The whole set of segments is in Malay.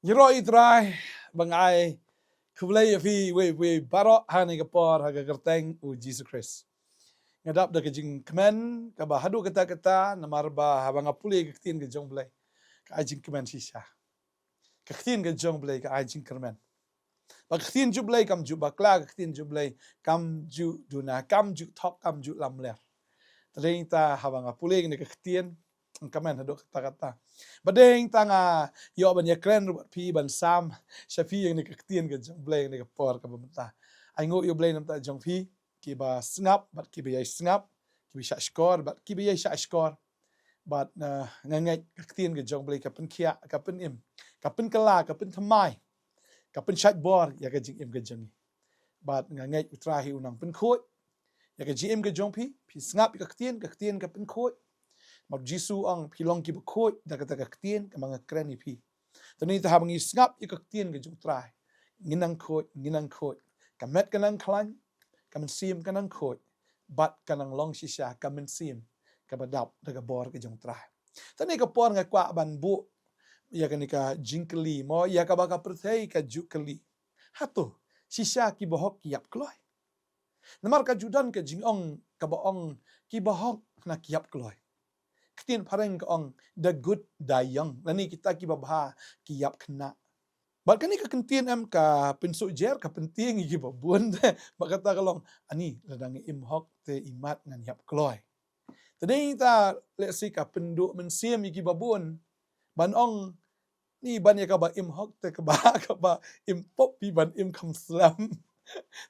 Yero itrai bangai kublai fi we baro hani kapor haga kerteng u Jesus Christ. Ngadap da kejing kemen ka bahadu kata namar ba habang apuli ketin ke jong blai. Ka ajing kemen sisa. Ka ketin ke jong blai ka ajing kemen. Ba ketin ju blai kam ju bakla ketin ju blai kam ju duna kam ju tok kam ju lamler. Tadeng ta habang apuli ke ketin kamen hadu kata. Badeng tanga yo ban yakren pi ban sam shafi yang ni kektien ke jong blay ni por ka bamta ai ngo yo blay namta jong pi ki ba snap bat ki ba snap ki ba skor bat ki ba skor bat ngangai kektien ke jong blay ka pen kia ka pen im ka pen kala ka pen thamai ka pen shat bor ya ka jing im ke jong bat ngangai utrahi unang pen khoi ya ka jim ke jong pi snap ka kektien ka pen khoi Mag Jisu ang pilong ki bakoi da kata kaktien ka mga kreni pi. Tani ta habang isngap ikaktien ka jung try. Nginang khoi. Kamet kanang klan, kamen sim kanang khoi. Bat kanang long shisha kamen sim ka badap da ka bor ka jung try. Tani ka por nga kwa ban bu ya ka jingkeli mo ya ka baka perthei ka jukeli. Hato shisha ki bohok ki yap kloy. Namar ka judan ka jingong ka baong ki bohok na ki yap kloy. Ketin pareng ong the good dayang lani kita ki babha ki yap kena bat kani ka kentin em ka pinsu jer ka penting ki babun bakata kalong ani ladang imhok te imat ngan yap kloy tading ta lesi ka pendu mensim ki babun ban ong ni ban ya ka ba imhok te ka ba impop pi ban im kam slam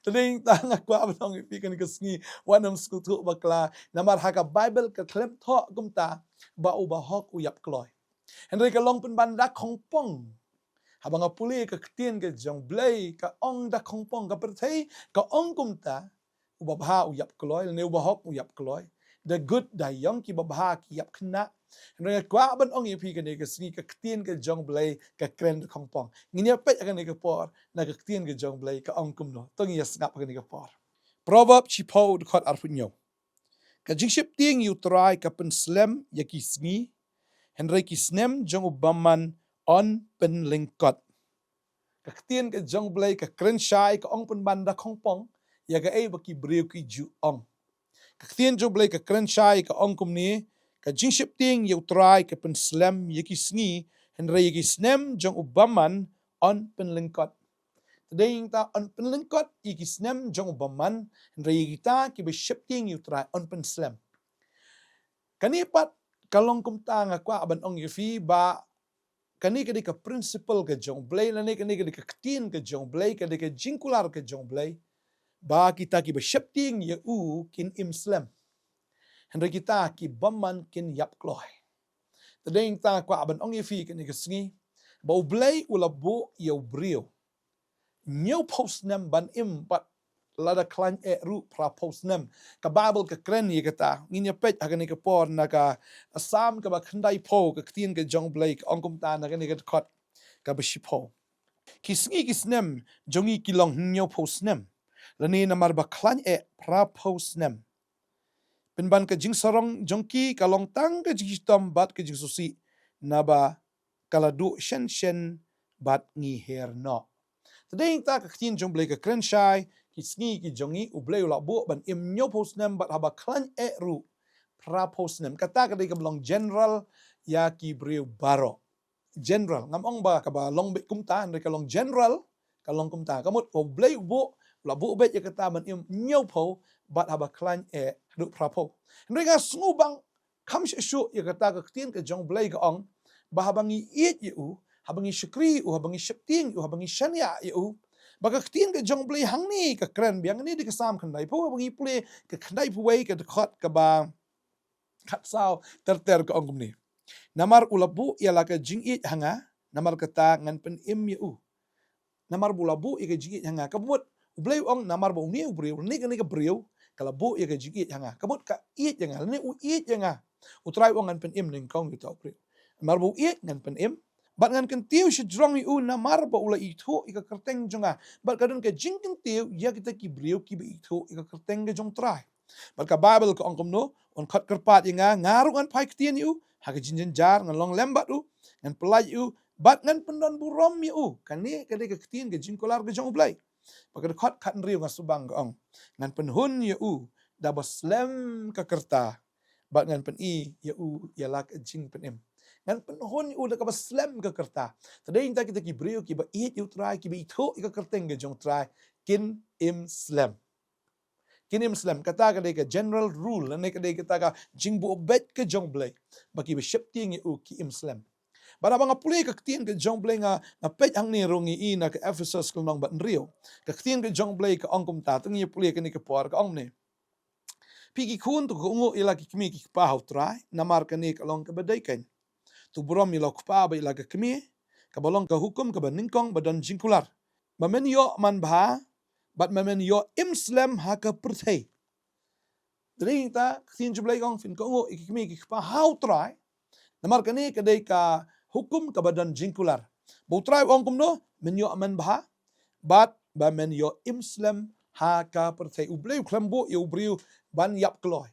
Tading tanga kwa abang ipikan kasngi wanam skutu bakla namar haka Bible ka klem tho gumta ba ubahok uyap kloy. Henry ka long pun banda kongpong. Habang apuli ka ketien ka jong blay ka ong da kongpong ka perthei ka ong gumta ubabha uyap kloy ne ubahok uyap kloy. The good da yong ki babha ki yap kena. Henry kwa ban ong ipi ka ne kasngi ka ketien ka jong blay ka kren da kongpong. Nginya pet akan ne ka por na ka ketien ka jong blay ka ong kumno. Tong yes ngap akan ne ka por. Proverb chipo dukot arpunyo. Ka jingship ting yu try ka pen slem ya ki sngi. Henry ki snem jong ubaman on pen lingkot. Ka ketien ka jong blay ka kren shai ka ong pen banda kongpong ya ka ba ki breu ki ju ong. Ka ketien jong blay ka kren shai ka ong kumni ka jingship ting yu try ka pen slem ya ki sngi. Henry ya ki snem jong ubaman on pen lingkot. Tading ta on pen lingkot iki snem jong ubaman Henry kita ki be shifting yu try on pen slem. Kanipat kalong kumta nga kwa aban ong yufi ba kani kadi ka principle ka jong blay lani kani kadi ka ketin ka jong blay kadi ka jingkular ka jong blay ba kita ki be shifting ya u kin im slem. Henry kita ki baman kin yap kloy. Tading ta kwa aban ong yufi kani ka sngi ba blay ulabu ya brio. New post nem ban im bat lada klan ru pra post nem ka Bible ka kren ye kata nginya pet agani ka por na ka asam ka ba khandai po ka ktien ka jong blake ongkum ta na ka ni ka khot ka ba shipo kisngi kisnem jongi kilong new post nem lani namar ba klan pra post nem pinban ka jing sarong jongki ka long tang ka jitom bat ka jisusi na ba kaladu shen bat ngi her no Tading ta ka ktien jong blake ka kren shai kisngi ki jongi ublay ula bu ban im nyo postnem bat haba klan ru pra postnem kata kadai ka belong general ya ki breu baro general ngam ong ba ka ba long be kumta andre ka long general ka long kumta kamut ublay bu ula bu bet ya kata ban im nyo po bat haba klan ru pra po andre ka snubang kam shu ya kata ka ktien ka jong blay ka ong ba habangi it yu habangi syukri habangi syepting habangi shania yu Baka ketin ka jong blay hang ni ka kren biang ni di ka sam khandai po bangi pule ka khandai puwei ka khot ka ba khat sao ter ka ongum ni namar ulabu ialah ka jing it hanga namar kata ngan pen im yu namar bulabu i ka jing it hanga kabut blay ong namar ba ni breu ni ka breu kala bu i ka jing it hanga kabut ka it hanga ni u it hanga utrai ong ngan pen im ning kong yu tau breu namar bu it ngan pen im Bat ngan kentiu si drong iu na marba ula itu ika kerteng jonga. Bat kadun ke jing kentiu ya kita ki briu ki be itu ika kerteng ke jong trai. Bat ka Bible ko angkom no on kat kerpat inga ngaru ngan pai ketien iu haka jinjen jar ngan long lembat u ngan pelaj iu Bat ngan pendon burom yu kani kadai ka ketien ke jingkolar ke jong ublay. Pakai kot kat riu ngan subang gaong. Ngan penhun yu da baslem ka kerta. Bat ngan pen i yu ialah ke jing penem. Ngan penhun yu da ka baslem ka kerta. Tadai inta kita ki briu ki ba it yu try ki ba itu ka kerteng ke jong try kin im slam. Kin im slam kata kadai ka general rule ne kadai kita ka jing bu obet ke jong blay. Baki ba shepting yu ki im slam. Bara banga pulih ka ketien ke jong blay nga pej hang ni rongi i na ke Ephesus ke nong bat rio. Ka ketien ke jong blay ka ongkom ta tengi pulih ke ni ke por ka ong ne. Pigi kun tu ko ungo ila ki kemi ki pa hau trai namar ka ni ka long ka badai kan. Tu burom ila ku pa ba ila ka kemi ka balong ka hukum ka baningkong badan jingkular. Mamen yo man bah bat mamen yo imslam ha ka perthai. Dring ta ketien jong blay kong fin ko ungo ki kemi ki pa hau trai namar ka ni ka dai ka hukum ke badan jingkular. Butrai ongkum no menyo aman bah bat ba men yo imslam ha ka perthai ubleu klembo yo briu ban yap kloy.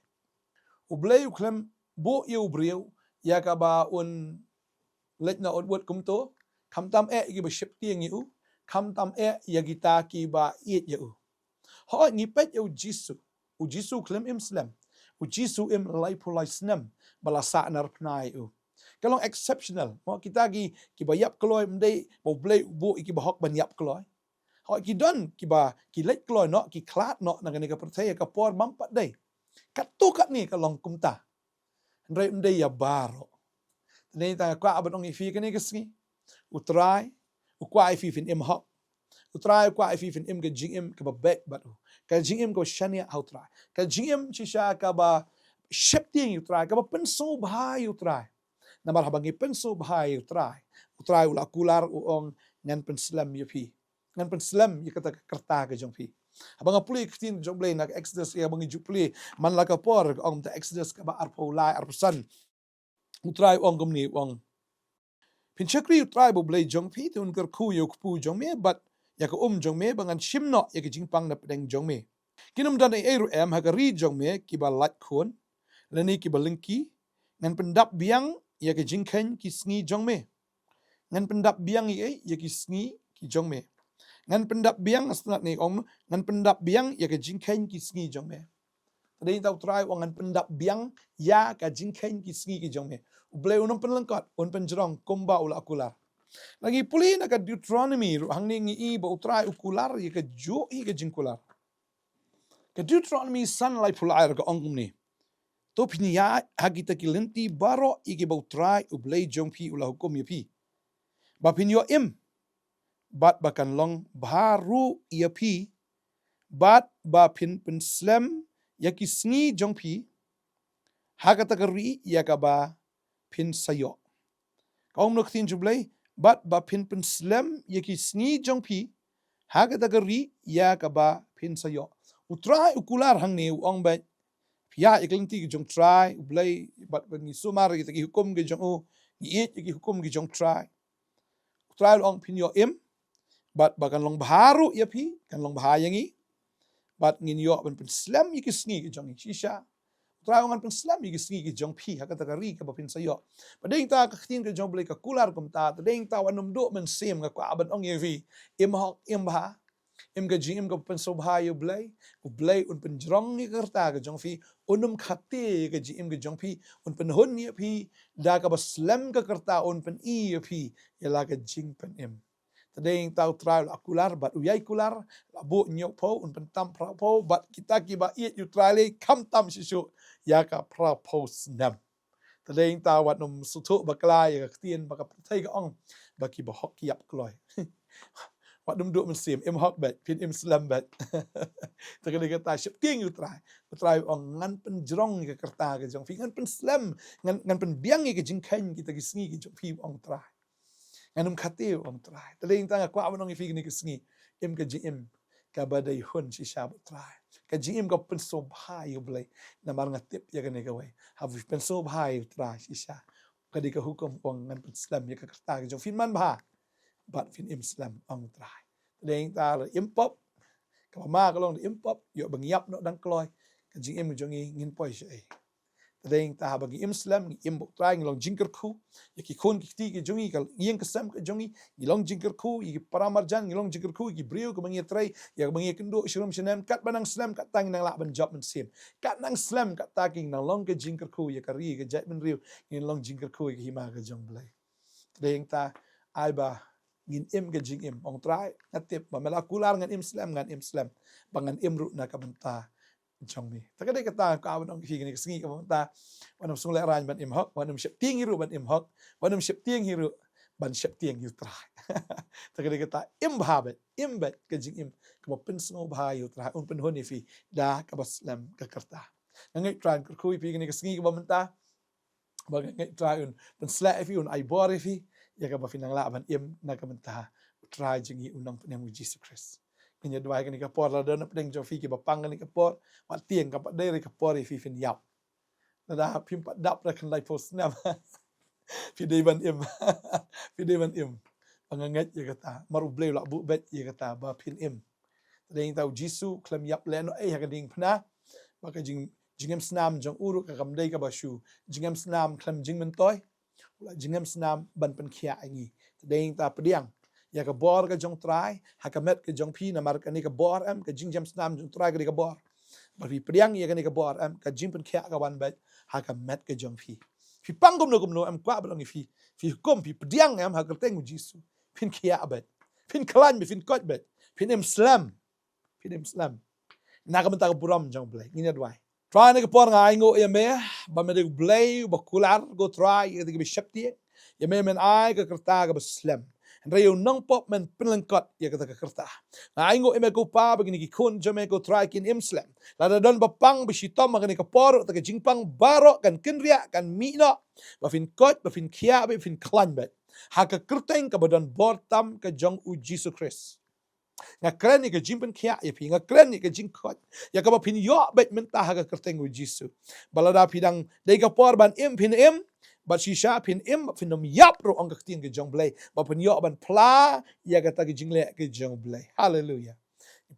Ubleu klem bo yo briu ya ka ba un letna on wot kum to kam tam ki ba ship tieng yu kam tam ya gita ki ba it yu. Ho ngi pet yo jisu. U jisu klem imslam. U jisu im lai pulai snam balasa nar pnai u. Kalong exceptional, mo kita ki bayap kloy mdei bo blay bo ki bahok ban yap kloy. Ho ki don ki ba ki let kloy no ki klat no na ka percaya ka por mampat dei. Katu kat ni kalong kumta. Ndrei mdei ya baro. Nei ta kwa abong ifi ka ni kesngi. Utrai, ukwa ifi fin im hok. Utrai kwa ifi fin im ke jing im ka ba back batu. Ka jing im ko shania utrai. Ka jing im chisha ka ba shifting utrai ka ba penso bahai utrai. Namar habangi penso bahai utrai ula kular uong ngan penslam yapi ngan penslam ya kata kerta ke jongpi abang apuli ketien jomblay nak exodus ya bangi jupli man la ka por ong ta exodus ka ba arpo lai arpesan utrai ong gumni ong pinchakri utrai bo blay jongpi tun ker ku yo ku jongme bat ya ka jongme bangan shimno ya ka jingpang na pedeng jongme kinum dan eru ha ka ri jongme ki ba lat khon lani ki ba lingki ngan pendap biang ya ke jingkhen ki sngi jongme ngan pendap biang ye ya ki sngi ki jongme ngan pendap biang asnat ni om ngan pendap biang ya ke jingkhen ki sngi jongme tadi tau try ngan pendap biang ya ka jingkhen ki sngi ki jongme ublei unum penlengkot un penjerong komba ula akular lagi puli na ka Deuteronomy hang ni ngi ba utrai ukular ya ke jo i ke jingkular ka Deuteronomy san lai pulair ka ongum ni to pinia hagita kilenti baro igi bautrai ublei jongpi ula hukum yapi. Bapinyo im bat bakan long baru yapi bat bapin penslam yaki sngi jongpi hagata kari yakaba pin sayo. Kaum nuktin jublei bat bapin penslam yaki sngi jongpi hagata kari yakaba pin sayo. Utrai ukular hang ni uong bat ya iklinti ki jong try ublay bat ni sumar kita ki hukum ki jong o ni ki hukum ki jong try ong pinyo im bat bakan long baharu ya pi kan long bahayangi bat ngin yo ban penslam ki sngi ki jong shisha try ong pen slam ki sngi ki jong pi hakata kari ka bapin sayo padeng ta ka khin ki jong blay ka kular kum ta padeng ta wanum do men sem ka aban ong yevi im hok im ba im ga jing im ga pen so bha yo blay un pen jrong ni kerta ga jong fi unum khate ga jing im ga jong fi un pen hun ni pi da ka baslam ka kerta un pen i pi ya la ga jing pen im tadeng tau trial akular bat uyai kular labu nyok po un pen tam pra po bat kita ki ba it you trial kam tam shishu ya ka pra po snam tadeng tau wat num sutu baklai ga tien ba ka thai ga ong ba ki ba hok yap kloi wat dum do men sim im hok bet pin im slam bet ta ka kata ship ting you try ong ngan pen jrong ke kerta ke jong fi ngan pen slam ngan pen biang ke jing khan kita ki sngi ki jong fi ong try nganum khate ong try ta ding ta kwa ong fi ni ki sngi im ke jim ka badai hun si sha try ka jim ka pen so bhai you blai na mar ngatip ya ka ne ka wai ha pen so bhai try si sha ka di ka hukum ong ngan pen slam ya ka kerta ke jong fi man bha bat fin Islam ong trai deng ta impop ka ma ka long impop yo bangyap no dang kloy ka jing em jongi ngin poi she Tadeng ta bagi Islam ngi imbok try ngilong jingker ku yaki kon ki ki jongi kal iyeng kesam ke jongi ngilong jingker ku yi paramarjan ngilong jingker ku yi brio ke mangi try ya mangi kendo shirum sinem kat banang Islam kat tang nang la ban job men sim kat nang Islam kat taking nang long ke jingker ku ya kari ke jat men riu ngilong jingker ku yi hima ke jong blai tadeng ta ai ba ngin im ke jing im ong try ngatip mamela kular ngan Islam bangan imru na ka benta trong mi ta kadai kata ka ban ong hi ni singi ka ta wanam sung le ran ban im hok wanam shep ting hiru ban im hok wanam shep ting hiru ban shep ting yu tra ta kadai kata im habet im bet ke jing im ka pen sno bha yu tra un pen honi fi da ka baslam ka karta ngai tran ku kui pi ni singi ka ban ta ba ngai trai un pen sla fi un ai bor fi ya ka ba finang la ban im na ka benta try jing hi unang pen mu Jesus Christ nya dua kan ka por la don pedeng jo fi ki bapang kan ka por mat tieng ka dai ka por fi fin yap da pim pat dap ra kan lai post nam fi dei ban im fi dei ban im pangangat ya kata maru bleu la bu bet ya kata ba pin im dei tau jisu klem yap le no ai ha ka ding phna ba ka jingem snam jong uru ka kam dei ka ba shu jingem snam klem jingmen toy la jingem snam ban pen khia angi dei ta pediang ya ka bor ka jong try ha ka met ka jong pi na mar ka ni ka bor am ka jing jam snam jong try ka ni ka bor ba fi priang ya ka ni ka bor am ka jing pen khia ka wan bet ha ka met ka jong fi pang gum no am kwa ba ngi fi kom fi priang am ha ka teng jisu fin khia bet fin klan bi fin kot bet fin im slam na ka menta ka buram jong blai ni na dwai try na ka por ngai ngo ya me ba me de blai ba kular go try ya de bi shapti ya me men ai ka kerta ka slam Rayo nang pop men penlengkot ya kata kerta. Aingo eme ko pa begini ki kun jame ko try kin Islam. Lada don bapang bisitom magani ka por ta ka jingpang baro kan kinria kan mino. Bafin kot bafin kia bafin klan bet. Ha ka kerteng ka badan bortam ka jong u Jesus Christ. Nga kren ni ka jingpen kia ya pi nga kren ni ka jingkot. Ya ka bafin yo bet menta ha ka kerteng u Jesus. Balada pidang dai ka por ban im pin im but shisha pin im fin nom yap ro ang kakting ke jong blay ba pin yo ban pla ya kata ke jingle ke jong blay hallelujah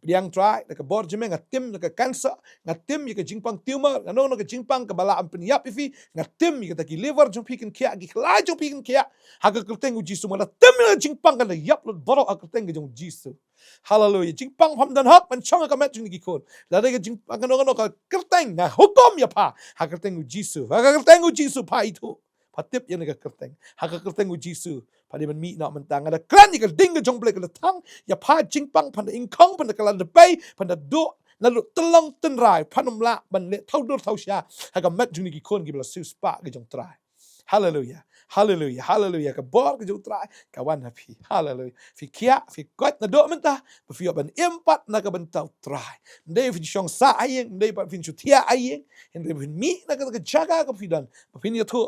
priang try ka bor jeme ngatim ka cancer ngatim ya ke jingpang tumor ngano ka jingpang ka bala am pin yap ifi ngatim ya kata ki liver jong pikin kia ki kla jong pikin kia ha ka kakting u jisu mala tim ya jingpang ka yap lo boro ka kakting ke jong jisu hallelujah jingpang pham dan hak man chong ka met jing ki kon la de jingpang ngano ka kakting na hukom ya pa ha kakting u jisu ha ka kakting u jisu pa itu patip yang ka kerteng ha ka kerteng u jisu pada man mi nak mentang ada kran ni ka ding ka jong blek ka tang ya pa jingpang pan in kong pan ka la de pai pan da do na lu telong ten rai panum la ban le thau dur thau sha ha ka met juni ki kon ki bla su spa ka jong trai hallelujah hallelujah hallelujah ka bor ka jong trai ka wan happy hallelujah fi kia fi kot na do menta fi ban empat na ka ban tau trai ndai fi shong sa ayeng ndai pa fin chu tia ayeng ndai fin mi na ka jaga ka fi dan fin ya thu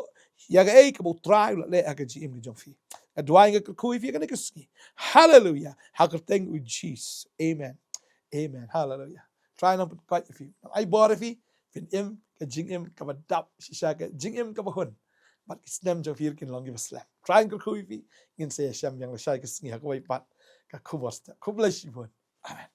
ya ga ek bo try le ka ji im jong fi adwai ga ku fi ka ski hallelujah ha ka teng u Jesus amen amen hallelujah try no quite if you I bought if fin im ka jing im ka ba dap shisha ka jing im ka ba hun but islam jong fi kin long give slap try ga ku fi in say sham yang la shai ka ski ha ko pat ka ku bosta ku bless you amen